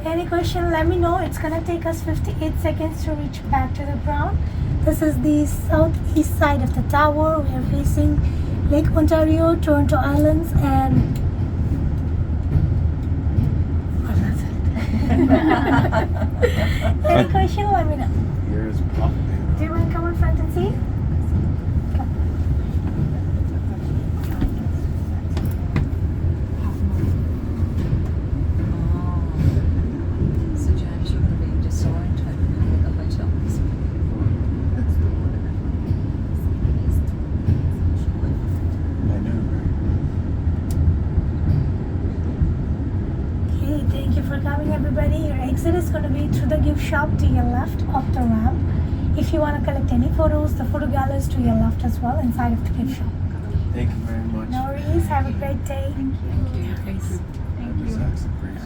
Any question, let me know. It's gonna take us 58 seconds to reach back to the ground. This is the southeast side of the tower. We are facing Lake Ontario, Toronto Islands, and any question, let me know. Here's Pop. Do you want to come in front and see? Come. So James, you're going to be disoriented at the hotel. I know, Okay, thank you for coming, everybody. Your exit is going to be through the gift shop to your left of the ramp. If you want to collect any photos, the photo gallery is to your left as well, inside of the gift shop. Thank you very much. No worries. Have a great day. Thank you. Thank you.